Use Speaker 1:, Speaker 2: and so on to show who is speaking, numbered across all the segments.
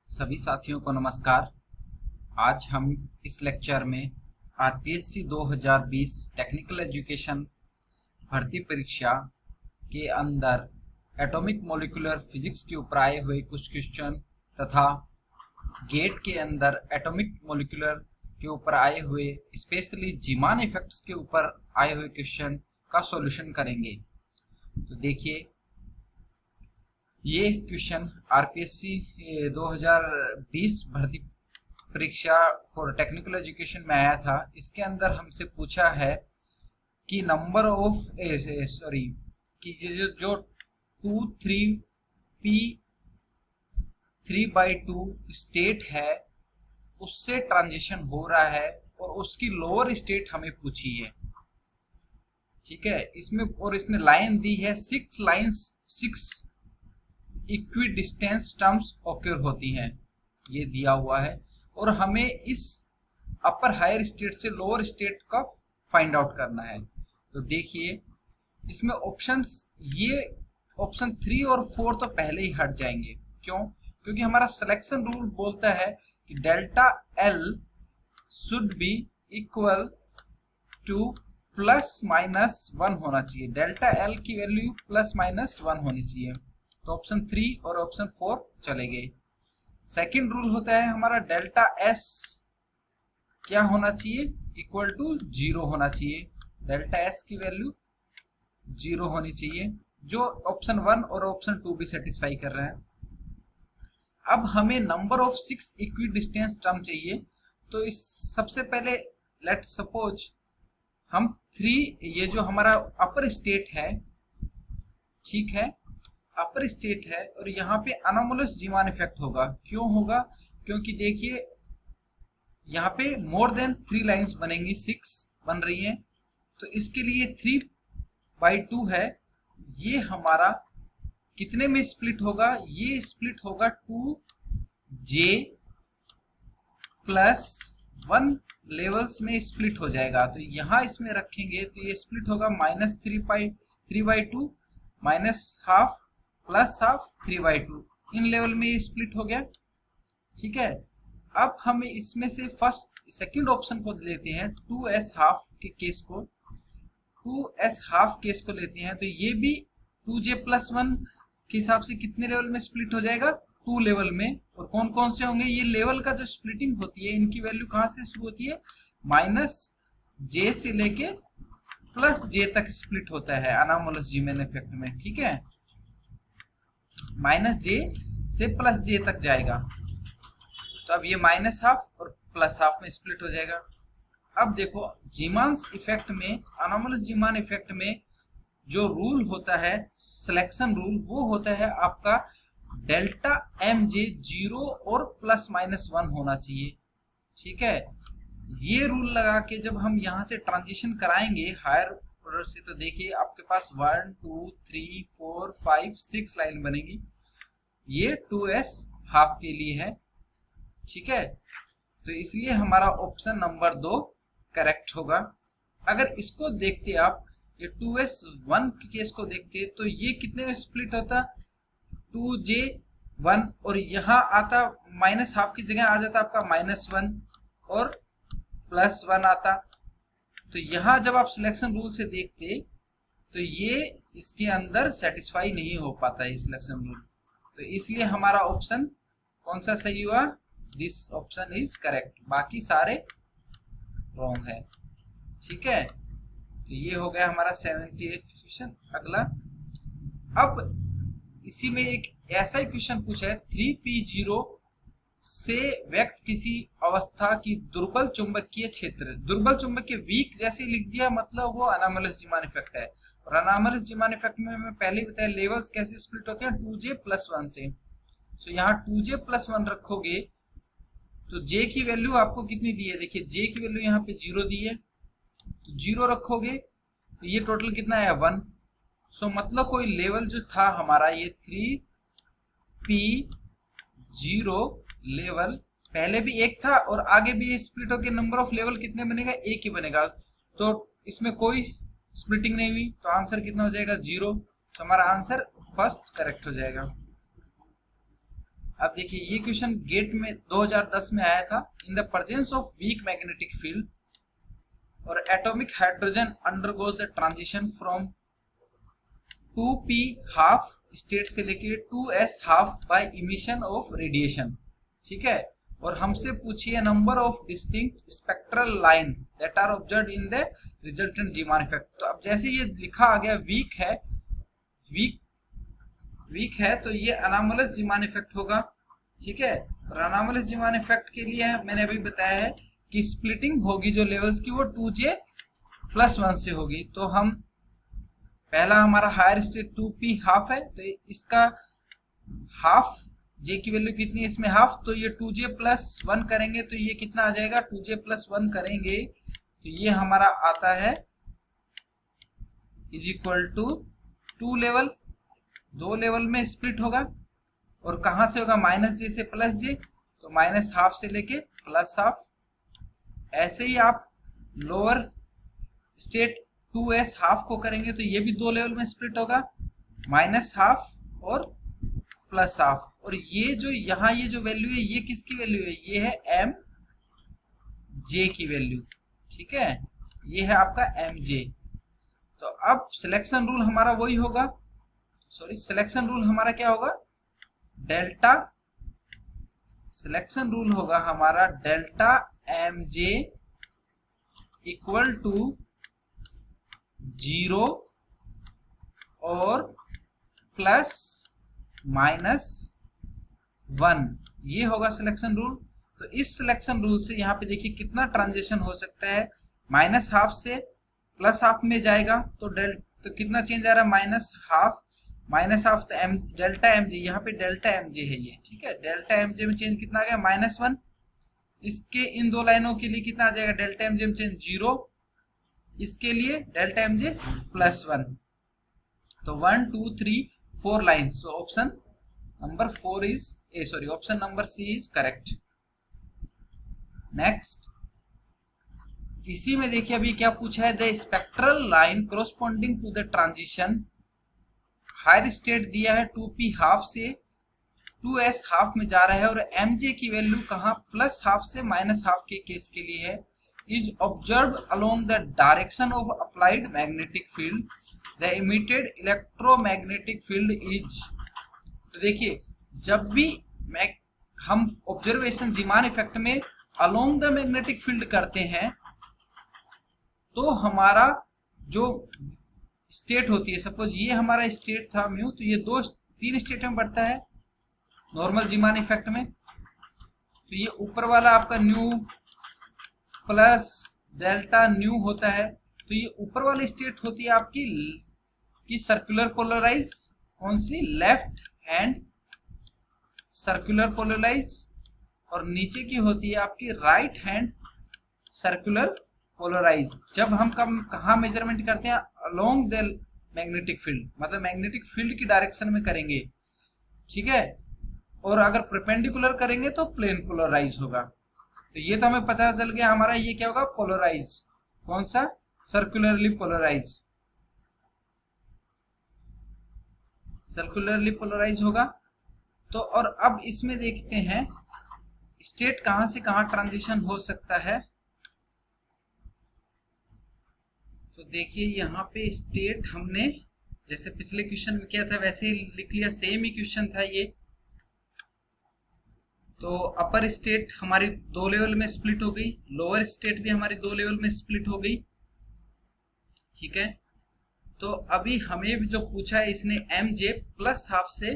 Speaker 1: सभी साथियों को नमस्कार। आज हम इस लेक्चर में आरपीएससी 2020 टेक्निकल एजुकेशन भर्ती परीक्षा के अंदर एटॉमिक मॉलिक्यूलर फिजिक्स के ऊपर आए हुए कुछ क्वेश्चन तथा गेट के अंदर एटॉमिक मॉलिक्यूलर के ऊपर आए हुए स्पेशली जीमान इफेक्ट्स के ऊपर आए हुए क्वेश्चन का सॉल्यूशन करेंगे। तो देखिए, ये क्वेश्चन आरपीएससी 2020 भर्ती परीक्षा फॉर टेक्निकल एजुकेशन में आया था। इसके अंदर हमसे पूछा है कि नंबर ऑफ कि जो 2,3p 3/2 स्टेट है उससे ट्रांजिशन हो रहा है और उसकी लोअर स्टेट हमें पूछी है। ठीक है, इसने लाइन दी है 6 इक्वी डिस्टेंस टर्म्स ऑक्यूर होती हैं, ये दिया हुआ है और हमें इस अपर हायर स्टेट से लोअर स्टेट का फाइंड आउट करना है। तो देखिए, इसमें ऑप्शंस, ये ऑप्शन 3 और 4 तो पहले ही हट जाएंगे। क्यों? क्योंकि हमारा सिलेक्शन रूल बोलता है कि delta L should be equal to +-1 होना चाहिए। डेल्टा एल की वैल्यू +-1 होनी चाहिए। तो ऑप्शन 3 और ऑप्शन 4 चले गए। सेकंड रूल होता है हमारा डेल्टा एस क्या होना चाहिए, इक्वल टू 0 होना चाहिए। डेल्टा एस की वैल्यू 0 होनी चाहिए, जो ऑप्शन 1 और ऑप्शन 2 भी सेटिस्फाई कर रहे हैं। अब हमें number of 6 equi distance term चाहिए। तो इस सबसे पहले लेट सपोज हम 3, ये जो हमारा अपर स्टेट है, ठीक है, अपर स्टेट है और यहाँ पे अनोमलस जीमान इफेक्ट होगा। क्यों होगा? क्योंकि देखिए यहाँ पे मोर देन 3 लाइंस बनेंगी, 6 बन रही हैं। तो इसके लिए 3/2 है, ये हमारा कितने में स्प्लिट होगा? ये स्प्लिट होगा 2j +1 लेवल्स में स्प्लिट हो जाएगा। तो यहाँ इसमें रखेंगे तो ये स्प्लिट होगा -3/2 -½ +½ 3/2, इन लेवल में ये स्प्लिट हो गया। ठीक है, अब हमें इसमें से सेकंड ऑप्शन को लेते हैं, 2s½ के केस को, 2s½ केस को लेते हैं। तो ये भी 2j +1 के हिसाब से कितने लेवल में स्प्लिट हो जाएगा? 2 लेवल में। और कौन कौन से होंगे? ये लेवल का जो स्प्लिटिंग होती है, इनकी वैल्यू कहाँ से शुरू होती है? -j से लेके +j तक स्प्लिट होता है अनोमलस जीमान इफेक्ट में। ठीक है, -j से +j तक जाएगा। तो अब ये -½ और +½ में स्प्लिट हो जाएगा। अब देखो, जीमान इफेक्ट में, अनोमलस जीमान इफेक्ट में जो रूल होता है, सिलेक्शन रूल, वो होता है आपका डेल्टा mj 0 और +-1 होना चाहिए। ठीक है, ये रूल लगा के जब हम यहाँ से ट्रांजिशन कराएंगे हायर ऑर्डर से, तो देखिए आपके पास 1 2 3 4 5 6 लाइन बनेगी। ये 2s½ के लिए है। ठीक है, तो इसलिए हमारा ऑप्शन नंबर 2 करेक्ट होगा। अगर इसको देखते आप, ये 2s1 के केस को देखते तो ये कितने में स्प्लिट होता? 2j1 और यहाँ आता -½ की जगह आ जाता आपका -1 और +1 आता। तो यहाँ जब आप सिलेक्शन रूल से देखते तो ये इसके अंदर सेटिस्फाई नहीं हो पाता है सिलेक्शन रूल। तो इसलिए हमारा ऑप्शन कौन सा सही हुआ? दिस ऑप्शन इज करेक्ट, बाकी सारे रॉन्ग है। ठीक है, तो ये हो गया हमारा 78 क्वेश्चन। अगला, अब इसी में एक ऐसा ही क्वेश्चन पूछा है, 3p0 से व्यक्त किसी अवस्था की दुर्बल चुंबकीय क्षेत्र, दुर्बल चुंबकीय वीक जैसे लिख दिया, मतलब वो अनोमलस जीमान इफेक्ट है। और अनोमलस जीमान इफेक्ट में मैं पहले ही बताया लेवल्स कैसे स्प्लिट होते हैं, 2j +1 से। तो यहाँ 2j +1 रखोगे तो j की वैल्यू आपको कितनी दी है? देखिए j की वैल्यू यहाँ पे 0 दी है, तो 0 रखोगे तो ये टोटल कितना है? 1। सो मतलब कोई लेवल जो था हमारा, ये 3p0 लेवल पहले भी 1 था और आगे भी स्प्लिट होकर नंबर ऑफ लेवल कितने बनेगा? 1 ही बनेगा। तो इसमें कोई स्प्लिटिंग नहीं हुई, तो आंसर कितना हो जाएगा? 0। तो हमारा आंसर फर्स्ट करेक्ट हो जाएगा। अब देखिए ये क्वेश्चन गेट में 2010 में आया था। In the presence of weak magnetic field और atomic hydrogen undergoes the transition from 2p half state से लेके 2s half by emission of radiation. ठीक है, और हमसे पूछिए number of distinct spectral line that are observed in the resultant Zeeman effect. तो अब जैसे ये लिखा आ गया वीक है, वीक है तो ये अनोमलस जीमान इफेक्ट होगा। ठीक है, और अनोमलस जीमान इफेक्ट के लिए मैंने अभी बताया है कि स्प्लिटिंग होगी जो लेवल्स की वो 2j+1 से होगी। तो हम पहला हमारा हायर स्टेट 2p हाफ है, तो इसका हाफ j की वैल्यू कितनी है इसमें हाफ, तो ये 2j+1 करेंगे तो ये कितना आ जाएगा, 2j+1 करेंगे तो ये हमारा आता है is equal to 2 level, 2 level में स्प्लिट होगा। और कहां से होगा, -j से +j, तो -हाफ से लेके +हाफ। ऐसे ही आप लोअर स्टेट 2s हाफ को करेंगे तो ये भी 2 लेवल में स्प्लिट होगा, -हाफ और +हाफ। और ये जो यहाँ ये जो वैल्यू है ये किसकी वैल्यू है, ये है mj की वैल्यू। ठीक है, ये है आपका mj। तो अब सिलेक्शन रूल हमारा वही होगा, सिलेक्शन रूल हमारा क्या होगा, डेल्टा, सिलेक्शन रूल होगा हमारा डेल्टा mj इक्वल टू 0 और +-1, ये होगा सिलेक्शन रूल। तो इस सिलेक्शन रूल से यहाँ पे देखिए कितना ट्रांजिशन हो सकता है, -हाफ से +हाफ में जाएगा तो तो कितना चेंज आ रहा है, -हाफ तो डेल्टा mj, यहाँ पे डेल्टा mj है ये। ठीक है, डेल्टा mj में चेंज कितना आ गया, -1। इसके इन दो लाइनों के लिए कितना आ जाएगा, डेल्टा mj में चेंज 0, इसके लिए डेल्टा mj +1। तो 1 2 3 4 lines. So option number 4 is option number C is correct. Next, इसी में देखिए अभी क्या पूछा है, the spectral line corresponding to the transition, higher state दिया है 2p हाफ से 2s हाफ में जा रहा है और mj की वैल्यू कहाँ, +हाफ से -हाफ के केस के लिए है, is observed along the direction of applied magnetic field, the emitted electromagnetic field is। तो देखिए जब भी हम ऑब्जर्वेशन जीमान इफेक्ट में along the magnetic field करते हैं तो हमारा जो स्टेट होती है, सपोज ये हमारा स्टेट था म्यू, तो ये 3 स्टेट में बढ़ता है नॉर्मल जीमान इफेक्ट में। तो ये ऊपर वाला आपका न्यू प्लस डेल्टा न्यू होता है, तो ये ऊपर वाली स्टेट होती है आपकी सर्कुलर पोलराइज, कौन सी, लेफ्ट हैंड सर्कुलर पोलराइज, और नीचे की होती है आपकी राइट हैंड सर्कुलर पोलराइज। जब हम कहाँ मेजरमेंट करते हैं, अलोंग द मैग्नेटिक फील्ड, मतलब मैग्नेटिक फील्ड की डायरेक्शन में करेंगे। ठीक है, और अगर परपेंडिकुलर करेंगे तो प्लेन पोलराइज होगा। तो ये तो हमें पता चल गया हमारा ये क्या होगा, पोलराइज, कौन सा, सर्कुलरली पोलराइज, सर्कुलरली पोलराइज होगा। तो और अब इसमें देखते हैं स्टेट कहां से कहां ट्रांजिशन हो सकता है। तो देखिए यहाँ पे स्टेट हमने जैसे पिछले क्वेश्चन में किया था वैसे ही लिख लिया, सेम ही क्वेश्चन था ये। तो अपर स्टेट हमारी 2 लेवल में स्प्लिट हो गई, लोअर स्टेट भी हमारी 2 लेवल में स्प्लिट हो गई। ठीक है, तो अभी हमें जो पूछा है इसने mj +हाफ से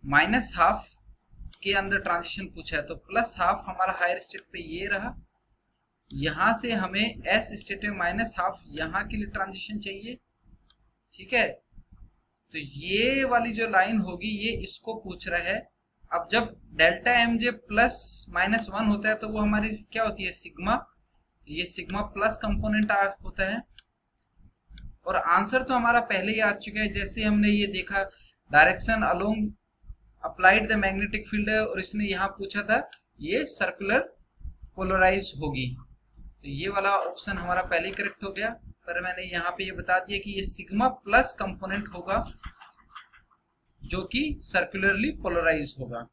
Speaker 1: -हाफ के अंदर ट्रांजिशन पूछा है। तो +हाफ हमारा हायर स्टेट पे ये रहा, यहां से हमें s स्टेट में -हाफ यहाँ के लिए ट्रांजिशन चाहिए। ठीक है, तो ये वाली जो लाइन होगी ये इसको पूछ रहा है। अब जब डेल्टा mj +-1 होता है तो वो हमारी क्या होती है, सिग्मा, ये सिग्मा प्लस कंपोनेंट होता है। और आंसर तो हमारा पहले ही आ चुका है, जैसे हमने ये देखा direction along applied the magnetic field है और इसने यहाँ पूछा था ये सर्कुलर पोलराइज होगी। तो ये वाला ऑप्शन हमारा पहले ही करेक्ट हो गया, पर मैंने यहाँ पे ये बता दिया कि ये सिग्मा प्लस कंपोनेंट होगा जो कि सर्कुलरली पोलराइज होगा।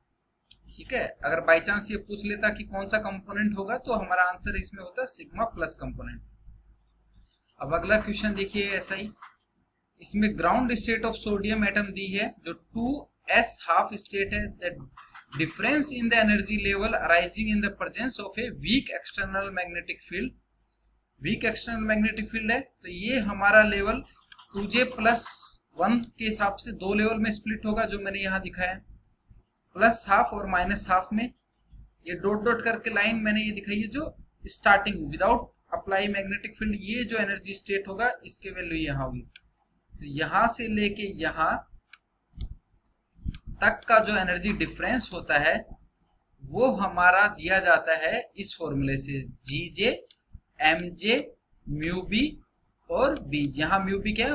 Speaker 1: ठीक है, अगर बाय चांस ये पूछ लेता कि कौन सा कंपोनेंट होगा तो हमारा आंसर इसमें होता सिग्मा प्लस कंपोनेंट। अब अगला क्वेश्चन देखिए ऐसा ही, इसमें ground state of sodium atom दी है जो 2s हाफ स्टेट है, that difference in the energy level arising in the presence of a weak external magnetic field. Weak external magnetic field है तो ये हमारा लेवल 2j+1 के हिसाब से दो लेवल में स्प्लिट होगा, जो मैंने यहाँ दिखाया प्लस हाफ और माइनस हाफ में। ये डॉट डॉट करके लाइन मैंने ये दिखाई है जो starting without apply magnetic field, ये जो एनर्जी स्टेट होगा इसके वैल्यू यहाँ होगी। तो यहां से लेके यहां तक का जो एनर्जी डिफरेंस होता है वो हमारा दिया जाता है इस फॉर्मूले से, जी जे एम जे म्यू बी और बी, जहां म्यू बी क्या है,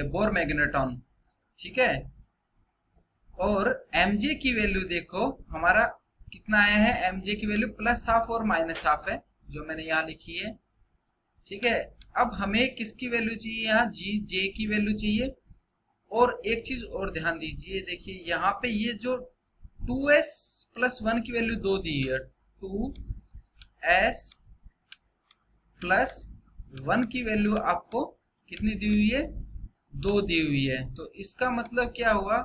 Speaker 1: बोर मैग्नेटॉन। ठीक है, और एम जे की वैल्यू देखो हमारा कितना आया है, एम जे की वैल्यू प्लस हाफ और माइनस हाफ है जो मैंने यहाँ लिखी है। ठीक है, अब हमें किसकी वैल्यू चाहिए, यहाँ जी जे की वैल्यू चाहिए। और एक चीज और ध्यान दीजिए, देखिए यहाँ पे ये जो 2s+1 की वैल्यू 2 दी है, 2s+1 की वैल्यू आपको कितनी दी हुई है, 2 दी हुई है। तो इसका मतलब क्या हुआ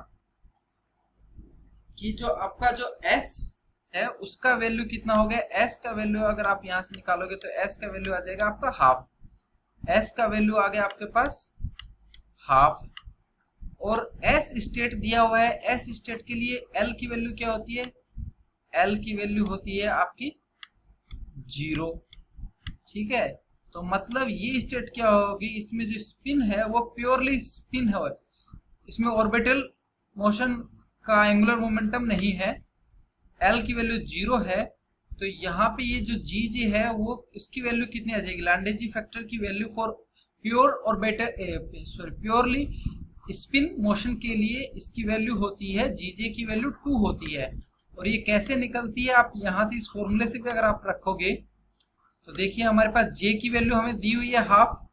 Speaker 1: कि जो आपका जो s है उसका वैल्यू कितना हो गया, s का वैल्यू अगर आप यहां से निकालोगे तो s का वैल्यू आ जाएगा आपका हाफ, s का वैल्यू आ गया आपके पास हाफ। और s स्टेट दिया हुआ है, s स्टेट के लिए l की वैल्यू क्या होती है, l की वैल्यू होती है आपकी 0। ठीक है, तो मतलब ये स्टेट क्या होगी, इसमें जो स्पिन है वो प्योरली स्पिन है, इसमें ऑर्बिटल मोशन का एंगुलर मोमेंटम नहीं है, l की वैल्यू 0 है। तो यहाँ पे ये जो जी जे है वो इसकी वैल्यू कितनी आ जाएगी, लैंडेजी फैक्टर की value for pure orbital sorry purely spin motion के लिए इसकी वैल्यू होती है, जी जे की वैल्यू 2 होती है। और ये कैसे निकलती है, आप यहाँ से इस फॉर्मूले से भी अगर आप रखोगे तो देखिए हमारे पास जे की वैल्यू हमें दी हुई है हाफ,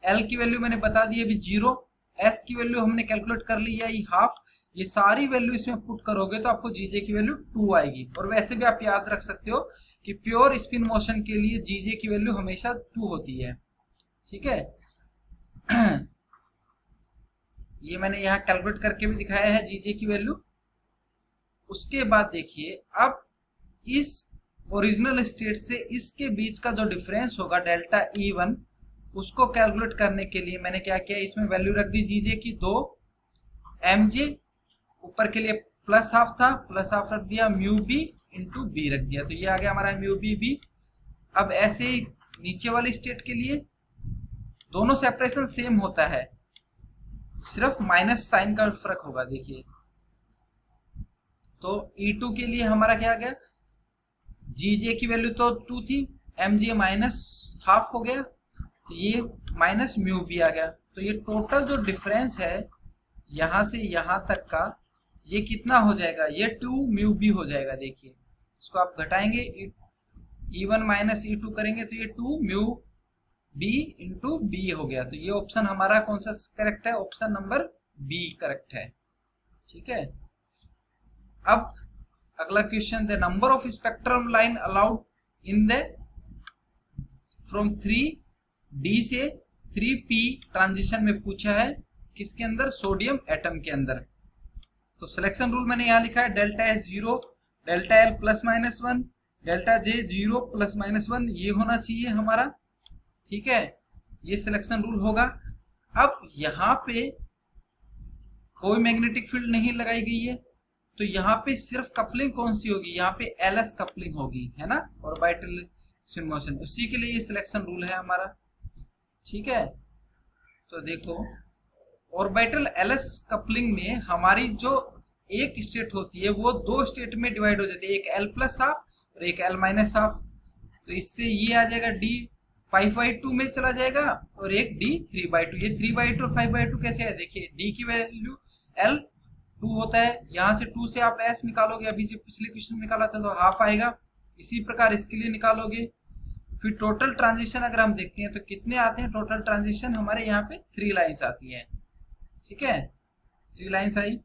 Speaker 1: एल की वैल्यू मैंने बता दी अभी 0, एस की वैल्यू हमने कैलकुलेट कर ली है हाफ। ये सारी वैल्यू इसमें पुट करोगे तो आपको जीजे की वैल्यू 2 आएगी। और वैसे भी आप याद रख सकते हो कि प्योर स्पिन मोशन के लिए जीजे की वैल्यू हमेशा 2 होती है। ठीक है, ये मैंने यहाँ कैलकुलेट करके भी दिखाया है जीजे की वैल्यू। उसके बाद देखिए अब इस ओरिजिनल स्टेट से इसके बीच का जो डिफरेंस होगा डेल्टा E1, उसको कैलकुलेट करने के लिए मैंने क्या किया, इसमें वैल्यू रख दी जीजे की 2, mj ऊपर के लिए प्लस हाफ था, प्लस हाफ रख दिया, म्यू बी इंटू बी रख दिया, तो ये आ गया हमारा म्यू बी बी। अब ऐसे ही नीचे वाली स्टेट के लिए दोनों सेपरेशन सेम होता है, सिर्फ माइनस साइन का फर्क होगा। देखिए तो E2 के लिए हमारा क्या आ गया, जीजे की वैल्यू तो 2 थी, mj माइनस हाफ हो गया, तो ये माइनस म्यू बी आ गया। तो ये टोटल जो डिफरेंस है यहां से यहां तक का ये कितना हो जाएगा, ये 2 म्यू बी हो जाएगा। देखिए इसको आप घटाएंगे, E1 माइनस E2 करेंगे तो ये 2 म्यू बी इंटू बी हो गया। तो ये ऑप्शन हमारा कौन सा करेक्ट है, ऑप्शन नंबर बी करेक्ट है। ठीक है, अब अगला question, the number of spectrum line allowed in the from 3D से 3P ट्रांजिशन में पूछा है, किसके अंदर, सोडियम एटम के अंदर। तो सिलेक्शन रूल मैंने यहाँ लिखा है, delta S 0, delta L +-1, delta J 0 +-1, ये होना चाहिए हमारा। ठीक है, ये सिलेक्शन रूल होगा। अब यहाँ पे कोई मैग्नेटिक फील्ड नहीं लगाई गई है, तो यहाँ पे सिर्फ कपलिंग कौन सी होगी, यहाँ पे एलएस कपलिंग होगी, है ना, ऑर्बिटल स्पिन मोशन, उसी के लिए ये सिलेक्शन रूल है हमारा। ठीक है, तो देखो ऑर्बिटल एलएस कपलिंग में हमारी जो एक स्टेट होती है वो 2 स्टेट में डिवाइड हो जाती है, एक L प्लस हाफ और एक L माइनस हाफ। तो इससे ये आ जाएगा D 5/2 में चला जाएगा और एक D 3/2। ये 3/2 और 5/2 कैसे है, देखिए D की वैल्यू L 2 होता है, यहाँ से 2 से आप S निकालोगे, अभी जो पिछले क्वेश्चन निकाला था तो हाफ आएगा, इसी प्रकार इसके लिए निकालोगे। फिर टोटल ट्रांजिशन अगर हम देखते हैं तो कितने आते हैं टोटल ट्रांजिशन, हमारे यहाँ पे 3 लाइन्स आती है। ठीक है, 3 लाइन्स आई।